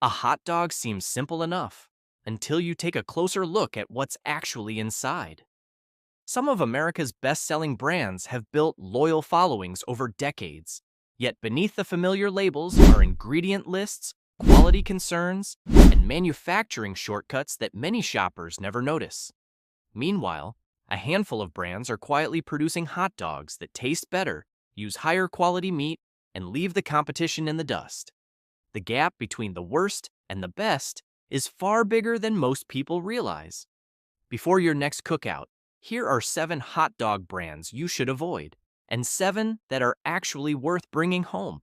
A hot dog seems simple enough until you take a closer look at what's actually inside. Some of America's best-selling brands have built loyal followings over decades, yet beneath the familiar labels are ingredient lists, quality concerns, and manufacturing shortcuts that many shoppers never notice. Meanwhile, a handful of brands are quietly producing hot dogs that taste better, use higher quality meat, and leave the competition in the dust. The gap between the worst and the best is far bigger than most people realize. Before your next cookout, here are 7 hot dog brands you should avoid, and 7 that are actually worth bringing home.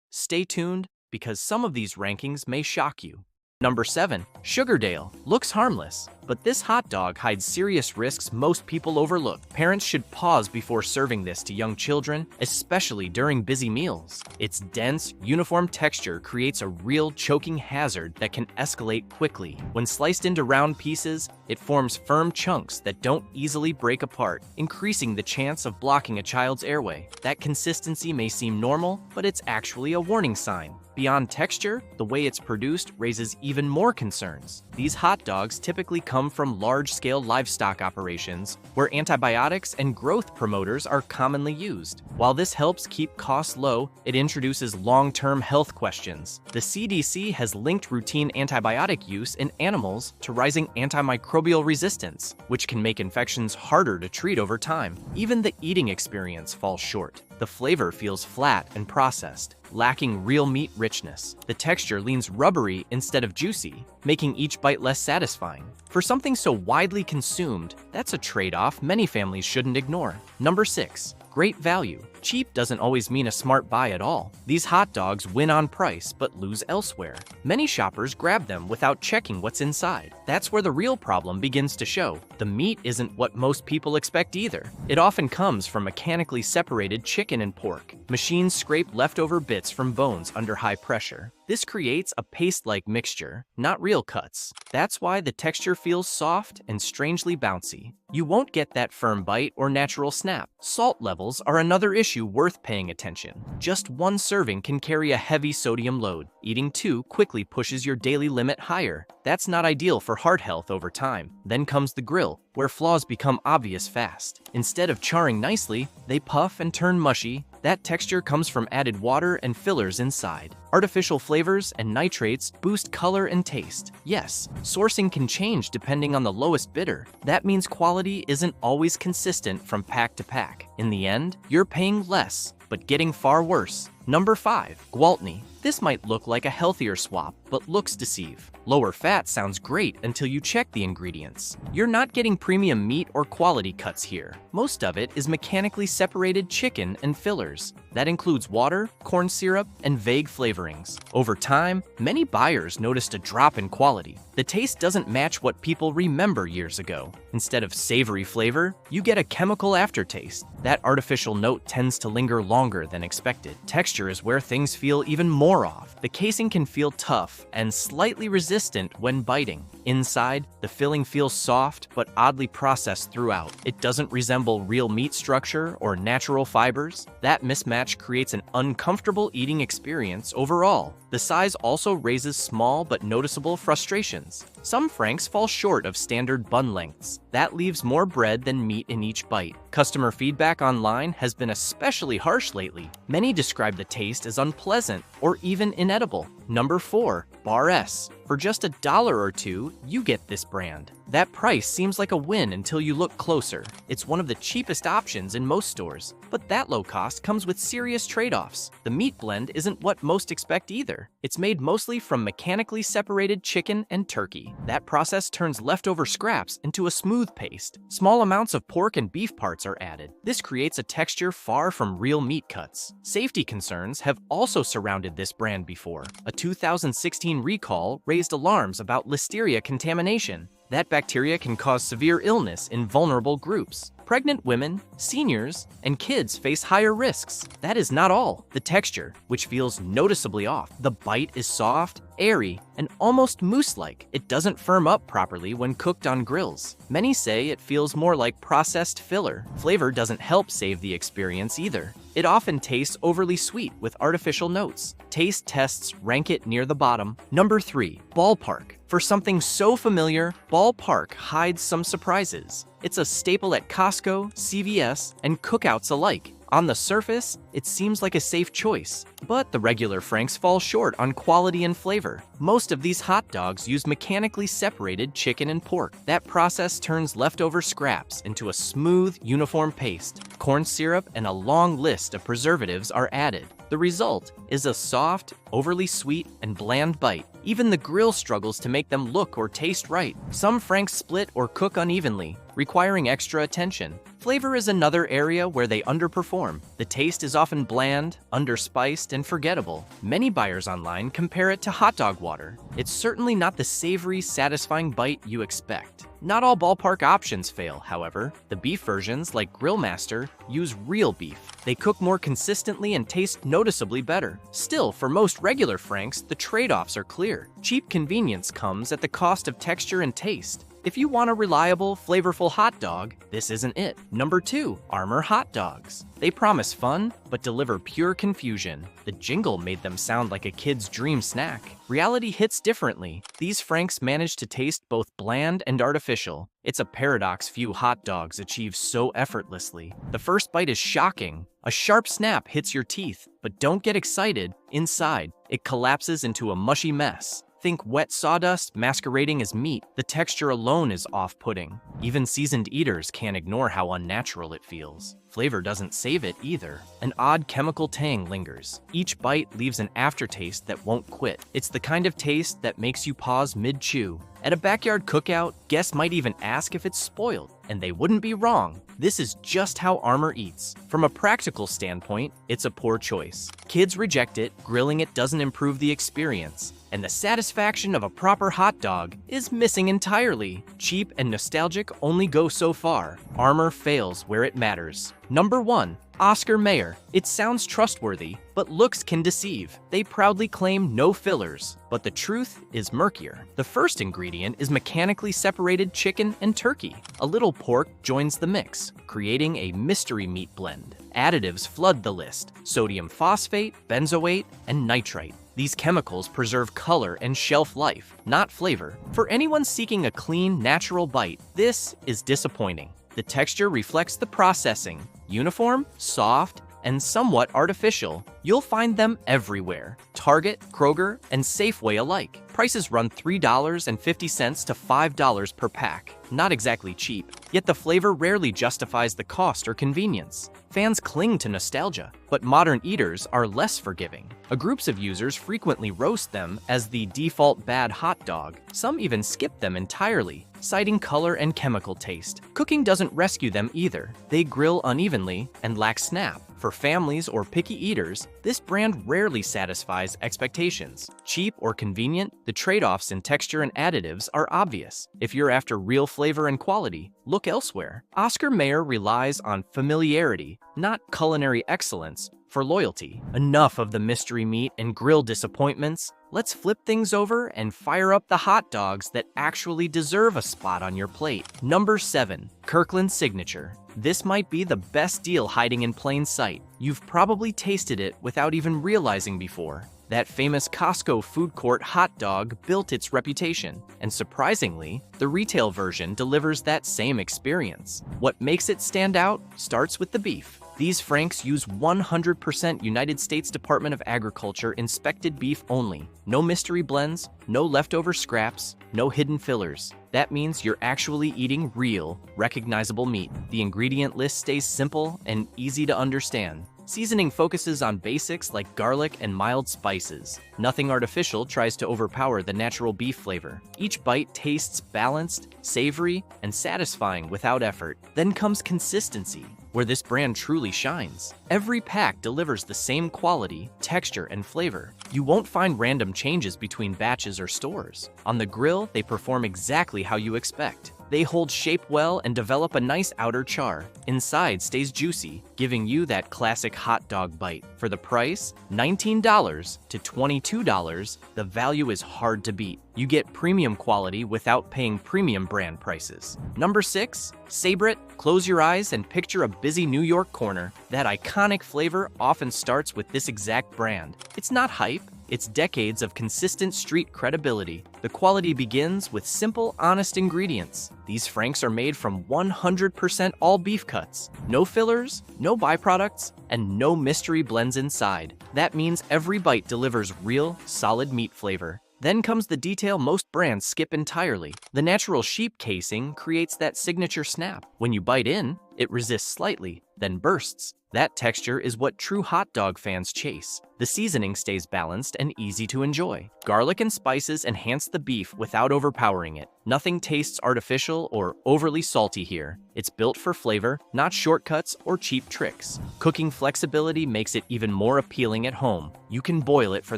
Stay tuned, because some of these rankings may shock you. Number 7. Sugardale. Looks harmless, but this hot dog hides serious risks most people overlook. Parents should pause before serving this to young children, especially during busy meals. Its dense, uniform texture creates a real choking hazard that can escalate quickly. When sliced into round pieces, it forms firm chunks that don't easily break apart, increasing the chance of blocking a child's airway. That consistency may seem normal, but it's actually a warning sign. Beyond texture, the way it's produced raises even more concerns. These hot dogs typically come from large-scale livestock operations where antibiotics and growth promoters are commonly used. While this helps keep costs low, it introduces long-term health questions. The CDC has linked routine antibiotic use in animals to rising antimicrobial resistance, which can make infections harder to treat over time. Even the eating experience falls short. The flavor feels flat and processed, lacking real meat richness. The texture leans rubbery instead of juicy, making each bite less satisfying. For something so widely consumed, that's a trade-off many families shouldn't ignore. Number 6. Great value. Cheap doesn't always mean a smart buy at all. These hot dogs win on price but lose elsewhere. Many shoppers grab them without checking what's inside. That's where the real problem begins to show. The meat isn't what most people expect either. It often comes from mechanically separated chicken and pork. Machines scrape leftover bits from bones under high pressure. This creates a paste-like mixture, not real cuts. That's why the texture feels soft and strangely bouncy. You won't get that firm bite or natural snap. Salt levels are another issue worth paying attention. Just one serving can carry a heavy sodium load. Eating 2 quickly pushes your daily limit higher. That's not ideal for heart health over time. Then comes the grill, where flaws become obvious fast. Instead of charring nicely, they puff and turn mushy. That texture comes from added water and fillers inside. Artificial flavors and nitrates boost color and taste. Yes, sourcing can change depending on the lowest bidder. That means quality isn't always consistent from pack to pack. In the end, you're paying less, but getting far worse. Number 5. Gwaltney. This might look like a healthier swap, but looks deceive. Lower fat sounds great until you check the ingredients. You're not getting premium meat or quality cuts here. Most of it is mechanically separated chicken and fillers. That includes water, corn syrup, and vague flavorings. Over time, many buyers noticed a drop in quality. The taste doesn't match what people remember years ago. Instead of savory flavor, you get a chemical aftertaste. That artificial note tends to linger longer than expected. Texture is where things feel even more off. The casing can feel tough and slightly resistant when biting. Inside, the filling feels soft but oddly processed throughout. It doesn't resemble real meat structure or natural fibers. That mismatch creates an uncomfortable eating experience overall. The size also raises small but noticeable frustrations. Some franks fall short of standard bun lengths. That leaves more bread than meat in each bite. Customer feedback online has been especially harsh lately. Many describe the taste as unpleasant or even inedible. Number 4. Bar S. For just $1 or $2, you get this brand. That price seems like a win until you look closer. It's one of the cheapest options in most stores, but that low cost comes with serious trade-offs. The meat blend isn't what most expect either. It's made mostly from mechanically separated chicken and turkey. That process turns leftover scraps into a smooth paste. Small amounts of pork and beef parts are added. This creates a texture far from real meat cuts. Safety concerns have also surrounded this brand before. A 2016 recall raised alarms about listeria contamination. That bacteria can cause severe illness in vulnerable groups. Pregnant women, seniors, and kids face higher risks. That is not all. The texture, which feels noticeably off. The bite is soft, airy, and almost mousse-like. It doesn't firm up properly when cooked on grills. Many say it feels more like processed filler. Flavor doesn't help save the experience either. It often tastes overly sweet with artificial notes. Taste tests rank it near the bottom. Number 3. Ballpark. For something so familiar, Ballpark hides some surprises. It's a staple at Costco, CVS, and cookouts alike. On the surface, it seems like a safe choice, but the regular Franks fall short on quality and flavor. Most of these hot dogs use mechanically separated chicken and pork. That process turns leftover scraps into a smooth, uniform paste. Corn syrup and a long list of preservatives are added. The result is a soft, overly sweet, and bland bite. Even the grill struggles to make them look or taste right. Some Franks split or cook unevenly, requiring extra attention. Flavor is another area where they underperform. The taste is often bland, underspiced, and forgettable. Many buyers online compare it to hot dog water. It's certainly not the savory, satisfying bite you expect. Not all Ballpark options fail, however. The beef versions, like Grillmaster, use real beef. They cook more consistently and taste noticeably better. Still, for most regular Franks, the trade-offs are clear. Cheap convenience comes at the cost of texture and taste. If you want a reliable, flavorful hot dog, this isn't it. Number 2, Armour hot dogs. They promise fun, but deliver pure confusion. The jingle made them sound like a kid's dream snack. Reality hits differently. These Franks manage to taste both bland and artificial. It's a paradox few hot dogs achieve so effortlessly. The first bite is shocking. A sharp snap hits your teeth, but don't get excited. Inside, it collapses into a mushy mess. Think wet sawdust masquerading as meat. The texture alone is off-putting. Even seasoned eaters can't ignore how unnatural it feels. Flavor doesn't save it either. An odd chemical tang lingers. Each bite leaves an aftertaste that won't quit. It's the kind of taste that makes you pause mid-chew. At a backyard cookout, guests might even ask if it's spoiled, and they wouldn't be wrong. This is just how Armour eats. From a practical standpoint, it's a poor choice. Kids reject it, grilling it doesn't improve the experience, and the satisfaction of a proper hot dog is missing entirely. Cheap and nostalgic only go so far. Armour fails where it matters. Number 1. Oscar Mayer. It sounds trustworthy, but looks can deceive. They proudly claim no fillers, but the truth is murkier. The first ingredient is mechanically separated chicken and turkey. A little pork joins the mix, creating a mystery meat blend. Additives flood the list: sodium phosphate, benzoate, and nitrite. These chemicals preserve color and shelf life, not flavor. For anyone seeking a clean, natural bite, this is disappointing. The texture reflects the processing. Uniform, soft, and somewhat artificial. You'll find them everywhere. Target, Kroger, and Safeway alike. Prices run $3.50 to $5 per pack. Not exactly cheap, yet the flavor rarely justifies the cost or convenience. Fans cling to nostalgia, but modern eaters are less forgiving. Groups of users frequently roast them as the default bad hot dog. Some even skip them entirely, citing color and chemical taste. Cooking doesn't rescue them either. They grill unevenly and lack snap. For families or picky eaters, this brand rarely satisfies expectations. Cheap or convenient, the trade-offs in texture and additives are obvious. If you're after real flavor and quality, look elsewhere. Oscar Mayer relies on familiarity, not culinary excellence, for loyalty. Enough of the mystery meat and grill disappointments. Let's flip things over and fire up the hot dogs that actually deserve a spot on your plate. Number 7. Kirkland Signature. This might be the best deal hiding in plain sight. You've probably tasted it without even realizing before. That famous Costco food court hot dog built its reputation, and surprisingly, the retail version delivers that same experience. What makes it stand out starts with the beef. These Franks use 100% United States Department of Agriculture inspected beef only. No mystery blends, no leftover scraps, no hidden fillers. That means you're actually eating real, recognizable meat. The ingredient list stays simple and easy to understand. Seasoning focuses on basics like garlic and mild spices. Nothing artificial tries to overpower the natural beef flavor. Each bite tastes balanced, savory, and satisfying without effort. Then comes consistency, where this brand truly shines. Every pack delivers the same quality, texture, and flavor. You won't find random changes between batches or stores. On the grill, they perform exactly how you expect. They hold shape well and develop a nice outer char. Inside stays juicy, giving you that classic hot dog bite. For the price, $19 to $22, the value is hard to beat. You get premium quality without paying premium brand prices. Number 6, savor it. Close your eyes and picture a busy New York corner. That iconic flavor often starts with this exact brand. It's not hype. It's decades of consistent street credibility. The quality begins with simple, honest ingredients. These franks are made from 100% all beef cuts. No fillers, no byproducts, and no mystery blends inside. That means every bite delivers real, solid meat flavor. Then comes the detail most brands skip entirely. The natural sheep casing creates that signature snap. When you bite in, it resists slightly, then bursts. That texture is what true hot dog fans chase. The seasoning stays balanced and easy to enjoy. Garlic and spices enhance the beef without overpowering it. Nothing tastes artificial or overly salty here. It's built for flavor, not shortcuts or cheap tricks. Cooking flexibility makes it even more appealing at home. You can boil it for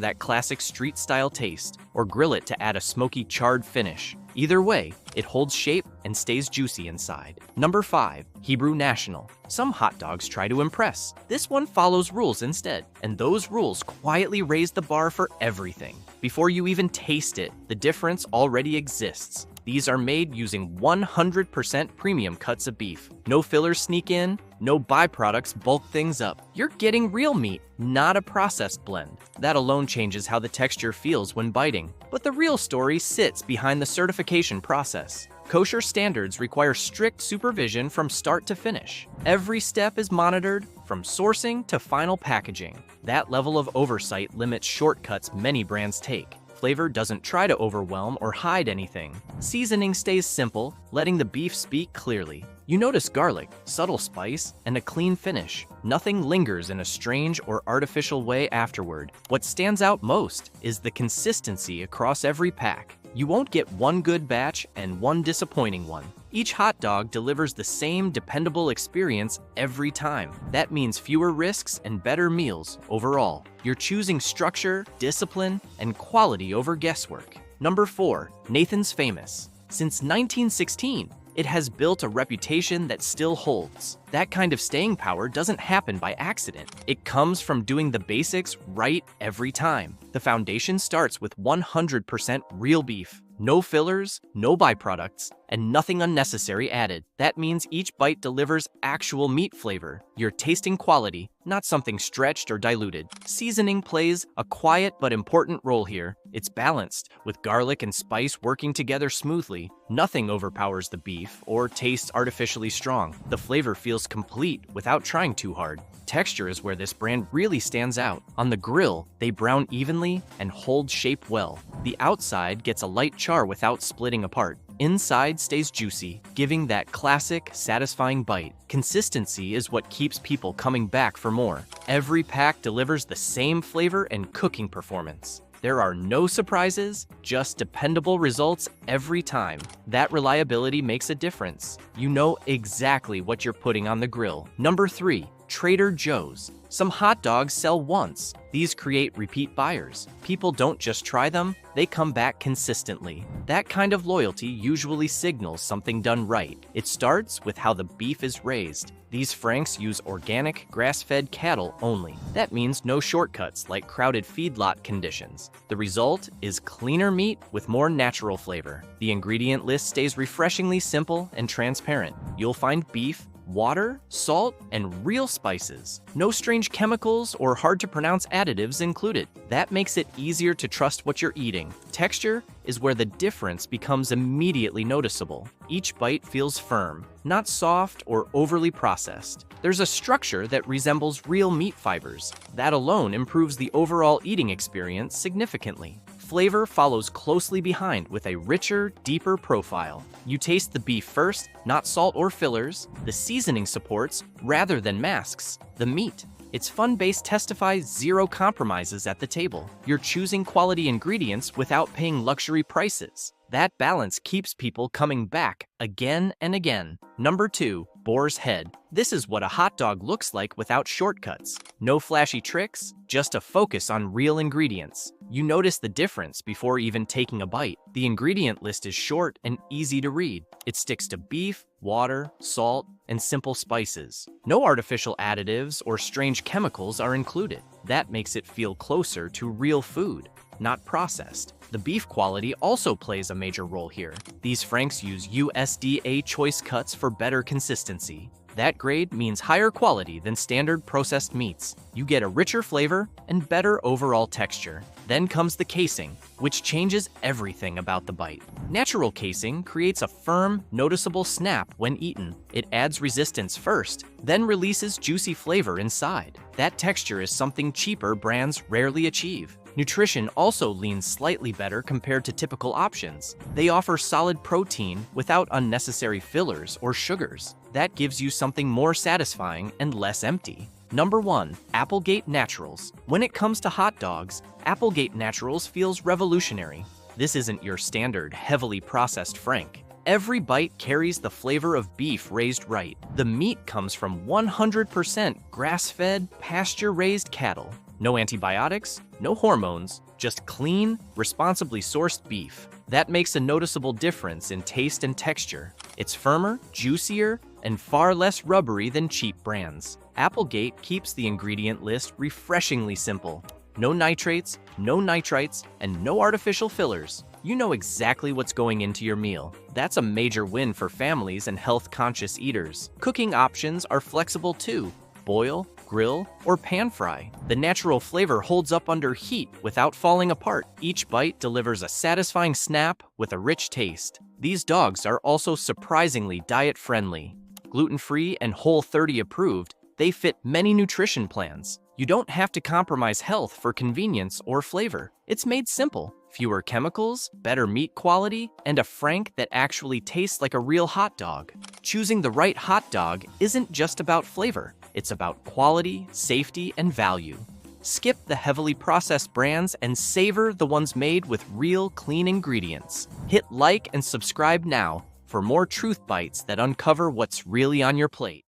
that classic street-style taste, or grill it to add a smoky charred finish. Either way, it holds shape and stays juicy inside. Number 5, Hebrew National. Some hot dogs try to impress. This one follows rules instead, and those rules quietly raise the bar for everything. Before you even taste it, the difference already exists. These are made using 100% premium cuts of beef. No fillers sneak in, no byproducts bulk things up. You're getting real meat, not a processed blend. That alone changes how the texture feels when biting. But the real story sits behind the certification process. Kosher standards require strict supervision from start to finish. Every step is monitored, from sourcing to final packaging. That level of oversight limits shortcuts many brands take. Flavor doesn't try to overwhelm or hide anything. Seasoning stays simple, letting the beef speak clearly. You notice garlic, subtle spice, and a clean finish. Nothing lingers in a strange or artificial way afterward. What stands out most is the consistency across every pack. You won't get one good batch and one disappointing one. Each hot dog delivers the same dependable experience every time. That means fewer risks and better meals overall. You're choosing structure, discipline, and quality over guesswork. Number 4, Nathan's Famous. Since 1916, it has built a reputation that still holds. That kind of staying power doesn't happen by accident. It comes from doing the basics right every time. The foundation starts with 100% real beef. No fillers, no byproducts, and nothing unnecessary added. That means each bite delivers actual meat flavor. You're tasting quality, not something stretched or diluted. Seasoning plays a quiet but important role here. It's balanced, with garlic and spice working together smoothly. Nothing overpowers the beef or tastes artificially strong. The flavor feels complete without trying too hard. Texture is where this brand really stands out. On the grill, they brown evenly and hold shape well. The outside gets a light char without splitting apart. Inside stays juicy, giving that classic, satisfying bite. Consistency is what keeps people coming back for more. Every pack delivers the same flavor and cooking performance. There are no surprises, just dependable results every time. That reliability makes a difference. You know exactly what you're putting on the grill. Number 3, Trader Joe's. Some hot dogs sell once. These create repeat buyers. People don't just try them, they come back consistently. That kind of loyalty usually signals something done right. It starts with how the beef is raised. These franks use organic, grass-fed cattle only. That means no shortcuts like crowded feedlot conditions. The result is cleaner meat with more natural flavor. The ingredient list stays refreshingly simple and transparent. You'll find beef, water, salt, and real spices. No strange chemicals or hard-to-pronounce additives included. That makes it easier to trust what you're eating. Texture is where the difference becomes immediately noticeable. Each bite feels firm, not soft or overly processed. There's a structure that resembles real meat fibers. That alone improves the overall eating experience significantly. Flavor follows closely behind with a richer, deeper profile. You taste the beef first, not salt or fillers. The seasoning supports, rather than masks, the meat. Its fun base testifies zero compromises at the table. You're choosing quality ingredients without paying luxury prices. That balance keeps people coming back again and again. Number 2, boar's head. This is what a hot dog looks like without shortcuts. No flashy tricks, just a focus on real ingredients. You notice the difference before even taking a bite. The ingredient list is short and easy to read. It sticks to beef, water, salt, and simple spices. No artificial additives or strange chemicals are included. That makes it feel closer to real food, not processed. The beef quality also plays a major role here. These franks use USDA choice cuts for better consistency. That grade means higher quality than standard processed meats. You get a richer flavor and better overall texture. Then comes the casing, which changes everything about the bite. Natural casing creates a firm, noticeable snap when eaten. It adds resistance first, then releases juicy flavor inside. That texture is something cheaper brands rarely achieve. Nutrition also leans slightly better compared to typical options. They offer solid protein without unnecessary fillers or sugars. That gives you something more satisfying and less empty. Number 1. Applegate Naturals. When it comes to hot dogs, Applegate Naturals feels revolutionary. This isn't your standard, heavily processed frank. Every bite carries the flavor of beef raised right. The meat comes from 100% grass-fed, pasture-raised cattle. No antibiotics, no hormones, just clean, responsibly sourced beef. That makes a noticeable difference in taste and texture. It's firmer, juicier, and far less rubbery than cheap brands. Applegate keeps the ingredient list refreshingly simple. No nitrates, no nitrites, and no artificial fillers. You know exactly what's going into your meal. That's a major win for families and health-conscious eaters. Cooking options are flexible too. Boil, grill, or pan fry. The natural flavor holds up under heat without falling apart. Each bite delivers a satisfying snap with a rich taste. These dogs are also surprisingly diet-friendly. Gluten-free and Whole30 approved, they fit many nutrition plans. You don't have to compromise health for convenience or flavor. It's made simple. Fewer chemicals, better meat quality, and a frank that actually tastes like a real hot dog. Choosing the right hot dog isn't just about flavor. It's about quality, safety, and value. Skip the heavily processed brands and savor the ones made with real, clean ingredients. Hit like and subscribe now for more truth bites that uncover what's really on your plate.